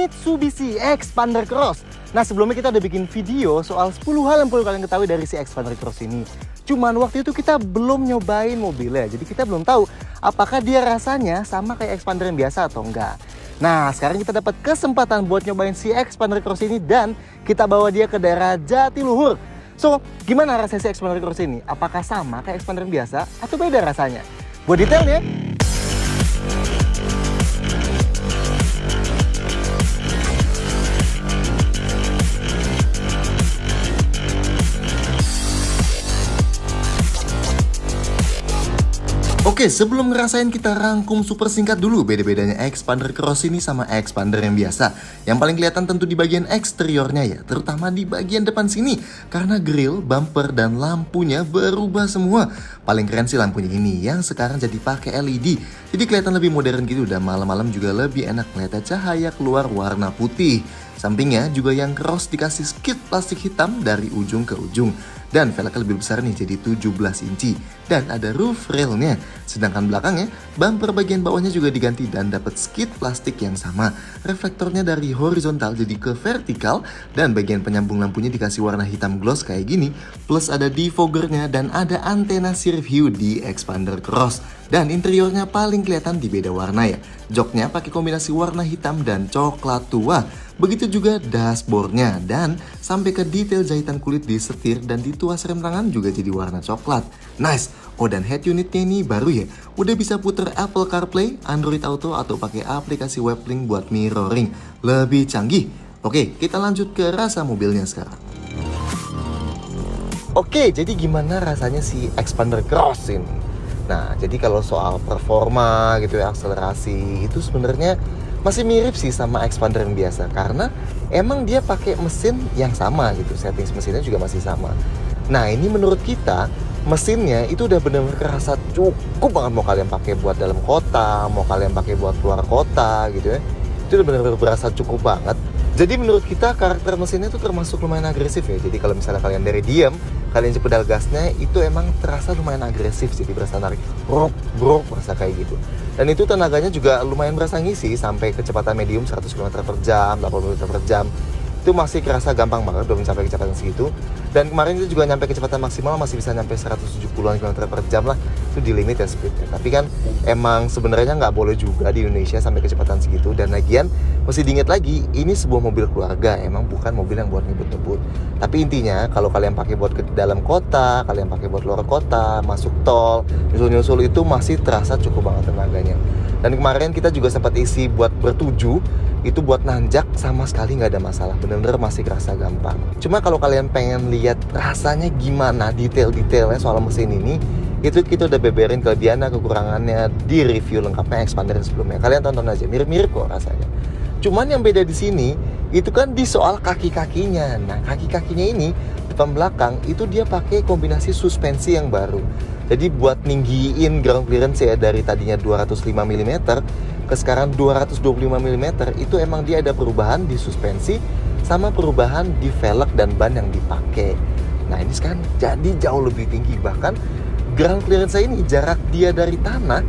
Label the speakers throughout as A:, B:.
A: Mitsubishi Xpander Cross. Nah, sebelumnya kita udah bikin video soal 10 hal yang perlu kalian ketahui dari si Xpander Cross ini. Cuman waktu itu kita belum nyobain mobilnya, jadi kita belum tahu apakah dia rasanya sama kayak Xpander yang biasa atau enggak. Nah, sekarang kita dapat kesempatan buat nyobain si Xpander Cross ini dan kita bawa dia ke daerah Jatiluhur. So, gimana rasanya si Xpander Cross ini? Apakah sama kayak Xpander yang biasa atau beda rasanya? Buat detailnya, oke, sebelum ngerasain kita rangkum super singkat dulu beda-bedanya Xpander Cross ini sama Xpander yang biasa. Yang paling kelihatan tentu di bagian eksteriornya ya, terutama di bagian depan sini. Karena grill, bumper, dan lampunya berubah semua. Paling keren sih lampunya ini yang sekarang jadi pakai LED. Jadi kelihatan lebih modern gitu dan malam-malam juga lebih enak melihat cahaya keluar warna putih. Sampingnya juga yang cross dikasih skid plastik hitam dari ujung ke ujung. Dan velgnya lebih besar nih jadi 17 inci. Dan ada roof railnya. Sedangkan belakangnya, bumper bagian bawahnya juga diganti dan dapat skid plastik yang sama. Reflektornya dari horizontal jadi ke vertikal. Dan bagian penyambung lampunya dikasih warna hitam gloss kayak gini. Plus ada defoggernya dan ada antena rear view di Xpander Cross. Dan interiornya paling kelihatan di beda warna ya. Joknya pakai kombinasi warna hitam dan coklat tua. Begitu juga dashboardnya dan sampai ke detail jahitan kulit di setir dan di tuas rem tangan juga jadi warna coklat. Nice. Oh, dan head unitnya ini baru ya. Udah bisa puter Apple CarPlay, Android Auto atau pakai aplikasi WebLink buat mirroring. Lebih canggih. Oke, kita lanjut ke rasa mobilnya sekarang. Oke, jadi gimana rasanya si Xpander Cross ini? Nah, jadi kalau soal performa gitu ya, akselerasi itu sebenarnya masih mirip sih sama Xpander yang biasa karena emang dia pakai mesin yang sama gitu, settings mesinnya juga masih sama. Nah, ini menurut kita mesinnya itu udah benar-benar kerasa cukup banget mau kalian pakai buat dalam kota, mau kalian pakai buat luar kota gitu ya. Itu udah benar-benar berasa cukup banget. Jadi menurut kita karakter mesinnya itu termasuk lumayan agresif ya. Jadi kalau misalnya kalian dari diam, kalian pedal gasnya itu emang terasa lumayan agresif sih, berasa narik brok berasa kayak gitu. Dan itu tenaganya juga lumayan berasa ngisi sampai kecepatan medium 100 km per jam, 80 km per jam. Itu masih kerasa gampang banget belum sampai kecepatan segitu. Dan kemarin itu juga nyampe kecepatan maksimal masih bisa nyampe 170-an km per jam lah. Itu di limit ya speednya. Tapi kan emang sebenarnya nggak boleh juga di Indonesia sampai kecepatan segitu. Dan lagian mesti diingat lagi, ini sebuah mobil keluarga, emang bukan mobil yang buat ngebut-ngebut. Tapi intinya kalau kalian pakai buat ke dalam kota, kalian pakai buat luar kota, masuk tol, nyusul-nyusul itu masih terasa cukup banget tenaganya. Dan kemarin kita juga sempat isi buat bertujuh, itu buat nanjak sama sekali nggak ada masalah, bener-bener masih kerasa gampang. Cuma kalau kalian pengen lihat rasanya gimana detail-detailnya soal mesin ini, itu kita udah beberin kelebihannya, kekurangannya di review lengkapnya Xpander sebelumnya. Kalian tonton aja, mirip-mirip kok rasanya. Cuman yang beda di sini itu kan di soal kaki-kakinya. Nah, kaki-kakinya ini depan belakang itu dia pakai kombinasi suspensi yang baru. Jadi buat ninggiin ground clearance ya dari tadinya 205 mm ke sekarang 225 mm, itu emang dia ada perubahan di suspensi sama perubahan di velg dan ban yang dipakai. Nah, ini sekarang jadi jauh lebih tinggi, bahkan ground clearance ini jarak dia dari tanah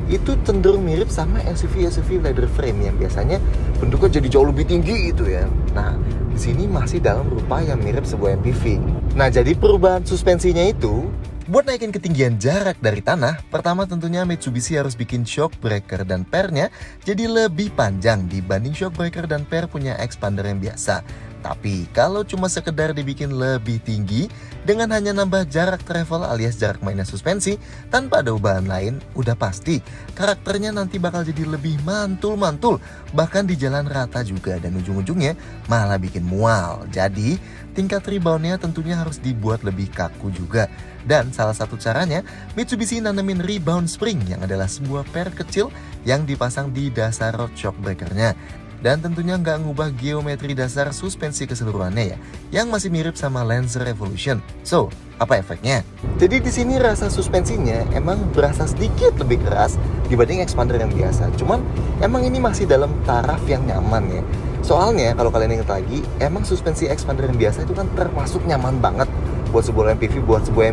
A: itu cenderung mirip sama SUV leather frame yang biasanya bentuknya jadi jauh lebih tinggi gitu ya. Nah, di sini masih dalam rupa yang mirip sebuah MPV. Nah, jadi perubahan suspensinya itu buat naikin ketinggian jarak dari tanah, pertama tentunya Mitsubishi harus bikin shock breaker dan pernya jadi lebih panjang dibanding shock breaker dan per punya Xpander yang biasa. Tapi kalau cuma sekedar dibikin lebih tinggi dengan hanya nambah jarak travel alias jarak mainnya suspensi tanpa ada ubahan lain, udah pasti karakternya nanti bakal jadi lebih mantul-mantul, bahkan di jalan rata juga, dan ujung-ujungnya malah bikin mual. Jadi tingkat reboundnya tentunya harus dibuat lebih kaku juga. Dan salah satu caranya, Mitsubishi nanemin rebound spring yang adalah sebuah per kecil yang dipasang di dasar road shock breakernya. Dan tentunya nggak ngubah geometri dasar suspensi keseluruhannya ya, yang masih mirip sama Lancer Evolution. So, apa efeknya? Jadi di sini rasa suspensinya emang berasa sedikit lebih keras dibanding Xpander yang biasa. Cuman emang ini masih dalam taraf yang nyaman ya. Soalnya kalau kalian ingat lagi, emang suspensi Xpander yang biasa itu kan termasuk nyaman banget. buat sebuah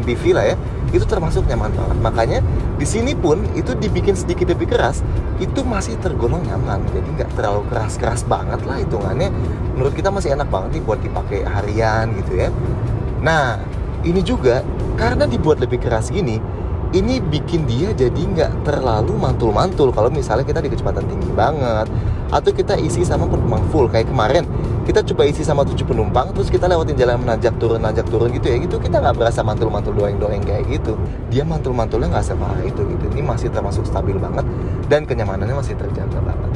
A: MPV lah ya, itu termasuk nyaman banget. Makanya di sini pun itu dibikin sedikit lebih keras, itu masih tergolong nyaman. Jadi nggak terlalu keras banget lah hitungannya. Menurut kita masih enak banget nih buat dipakai harian gitu ya. Nah, ini juga karena dibuat lebih keras gini, ini bikin dia jadi nggak terlalu mantul-mantul kalau misalnya kita di kecepatan tinggi banget atau kita isi sama penumpang full. Kayak kemarin kita coba isi sama 7 penumpang, terus kita lewatin jalan nanjak turun gitu ya, gitu kita nggak berasa mantul-mantul doeng kayak gitu. Dia mantul-mantulnya nggak separah itu gitu. Ini masih termasuk stabil banget dan kenyamanannya masih terjaga banget.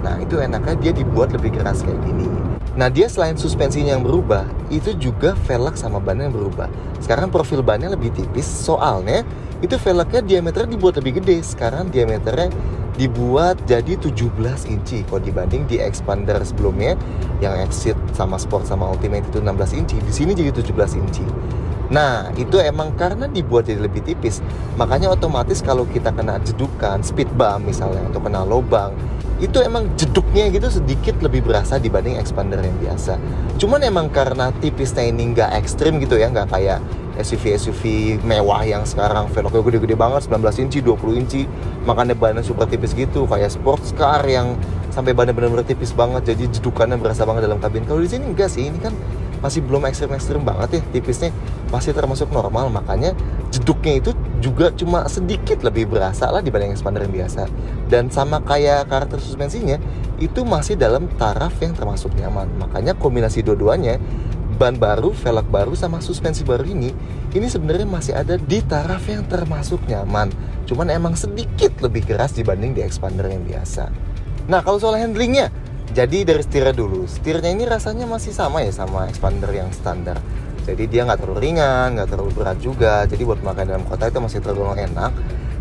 A: Nah, itu enaknya dia dibuat lebih keras kayak gini. Nah, dia selain suspensinya yang berubah, itu juga velg sama bannya yang berubah. Sekarang profil bannya lebih tipis, soalnya itu velgnya diameternya dibuat lebih gede. Sekarang diameternya dibuat jadi 17 inci. Kalau dibanding di Expander sebelumnya yang Exit sama Sport sama Ultimate itu 16 inci, di sini jadi 17 inci. Nah, itu emang karena dibuat jadi lebih tipis, makanya otomatis kalau kita kena jedukan, speed bump misalnya, atau kena lubang, itu emang jeduknya gitu sedikit lebih berasa dibanding Expander yang biasa. Cuman emang karena tipisnya ini nggak ekstrim gitu ya, nggak kayak SUV mewah yang sekarang velgnya gede-gede banget, 19 inci, 20 inci, makanya bannya super tipis gitu, kayak sports car yang sampai bannya benar-benar tipis banget, jadi jedukannya berasa banget dalam kabin. Kalau di sini enggak sih, ini kan masih belum ekstrim banget ya, tipisnya masih termasuk normal, makanya jeduknya itu juga cuma sedikit lebih berasa lah dibanding Expander yang biasa. Dan sama kayak karakter suspensinya, itu masih dalam taraf yang termasuk nyaman. Makanya kombinasi dua-duanya, ban baru, velg baru, sama suspensi baru ini sebenarnya masih ada di taraf yang termasuk nyaman. Cuman emang sedikit lebih keras dibanding di Expander yang biasa. Nah, kalau soal handlingnya, jadi dari setirnya dulu. Setirnya ini rasanya masih sama ya sama Expander yang standar. Jadi dia nggak terlalu ringan, nggak terlalu berat juga. Jadi buat makan dalam kota itu masih tergolong enak.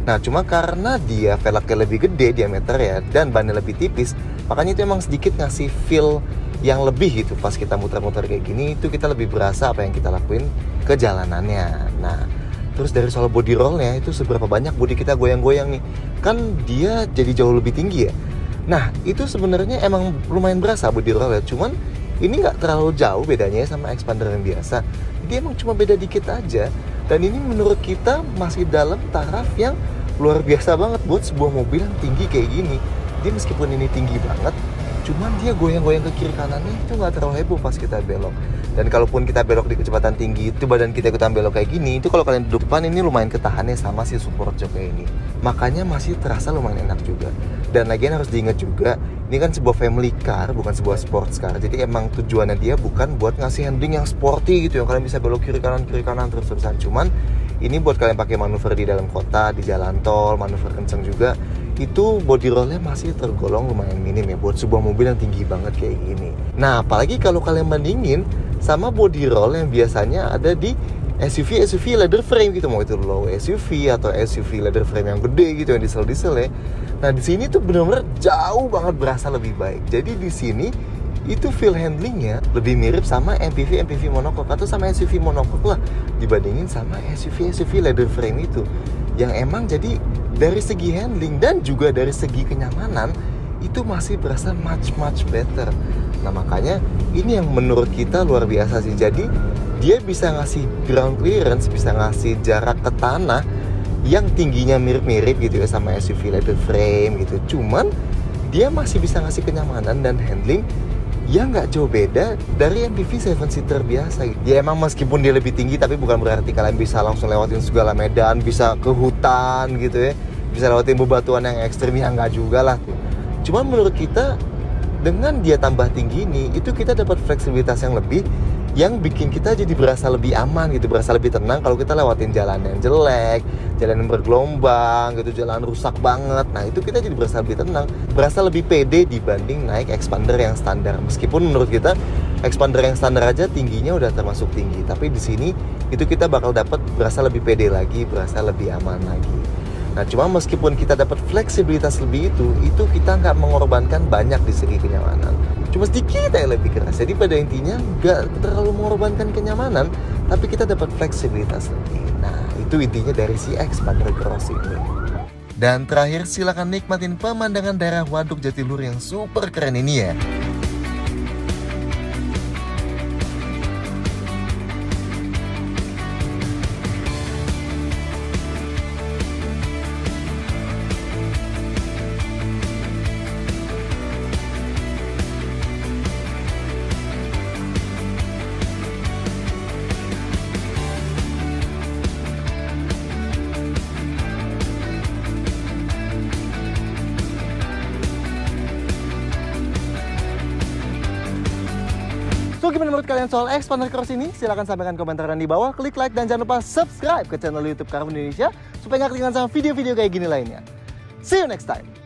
A: Nah, cuma karena dia velgnya lebih gede diameter ya, dan bannya lebih tipis, makanya itu emang sedikit ngasih feel yang lebih gitu. Pas kita muter-muter kayak gini, itu kita lebih berasa apa yang kita lakuin ke jalanannya. Nah, terus dari soal body rollnya, itu seberapa banyak body kita goyang-goyang nih. Kan dia jadi jauh lebih tinggi ya. Nah, itu sebenarnya emang lumayan berasa body roll ya. Cuman ini nggak terlalu jauh bedanya sama Expander yang biasa. Dia emang cuma beda dikit aja. Dan ini menurut kita masih dalam taraf yang luar biasa banget buat sebuah mobil yang tinggi kayak gini. Dia meskipun ini tinggi banget, cuman dia goyang-goyang ke kiri kanannya itu nggak terlalu heboh pas kita belok. Dan kalaupun kita belok di kecepatan tinggi, itu badan kita ikutan belok kayak gini, itu kalau kalian duduk depan ini lumayan ketahannya sama si support jok kayak ini. Makanya masih terasa lumayan enak juga. Dan lagian harus diingat juga, ini kan sebuah family car, bukan sebuah sports car. Jadi emang tujuannya dia bukan buat ngasih handling yang sporty gitu, yang kalian bisa belok kiri kanan terus-terusan. Cuman ini buat kalian pakai manuver di dalam kota, di jalan tol, manuver kenceng juga. Itu body rollnya masih tergolong lumayan minim ya buat sebuah mobil yang tinggi banget kayak gini. Nah, apalagi kalau kalian bandingin sama body roll yang biasanya ada di SUV leather frame gitu, mau itu low SUV atau SUV leather frame yang gede gitu, yang diesel ya. Nah, di sini tuh benar-benar jauh banget berasa lebih baik. Jadi di sini itu feel handlingnya lebih mirip sama MPV monocoque atau sama SUV monocoque lah, dibandingin sama SUV leather frame itu, yang emang jadi dari segi handling dan juga dari segi kenyamanan itu masih berasa much better. Nah, makanya ini yang menurut kita luar biasa sih. Jadi dia bisa ngasih ground clearance, bisa ngasih jarak ke tanah yang tingginya mirip-mirip gitu ya sama SUV leather frame gitu. Cuman dia masih bisa ngasih kenyamanan dan handling yang nggak jauh beda dari MPV 7-seater biasa gitu. Ya emang meskipun dia lebih tinggi, tapi bukan berarti kalian bisa langsung lewatin segala medan, bisa ke hutan gitu ya, bisa lewatin bebatuan yang ekstrim, ya nggak juga lah tuh. Cuman menurut kita dengan dia tambah tinggi ini, itu kita dapat fleksibilitas yang lebih, yang bikin kita jadi berasa lebih aman gitu, berasa lebih tenang kalau kita lewatin jalan yang jelek, jalan yang bergelombang gitu, jalan rusak banget. Nah, itu kita jadi berasa lebih tenang, berasa lebih pede dibanding naik Expander yang standar. Meskipun menurut kita Expander yang standar aja tingginya udah termasuk tinggi, tapi di sini itu kita bakal dapat berasa lebih pede lagi, berasa lebih aman lagi. Nah, cuma meskipun kita dapat fleksibilitas lebih itu kita nggak mengorbankan banyak di segi kenyamanan. Cuma sedikit yang lebih keras. Jadi pada intinya nggak terlalu mengorbankan kenyamanan, tapi kita dapat fleksibilitas lebih. Nah, itu intinya dari si Expander Cross ini. Dan terakhir, silakan nikmatin pemandangan daerah Waduk Jatiluhur yang super keren ini ya. So gimana menurut kalian soal Xpander Cross ini? Silahkan sampaikan komentar di bawah, klik like dan jangan lupa subscribe ke channel YouTube Caravan Indonesia supaya nggak ketinggalan sama video-video kayak gini lainnya. See you next time.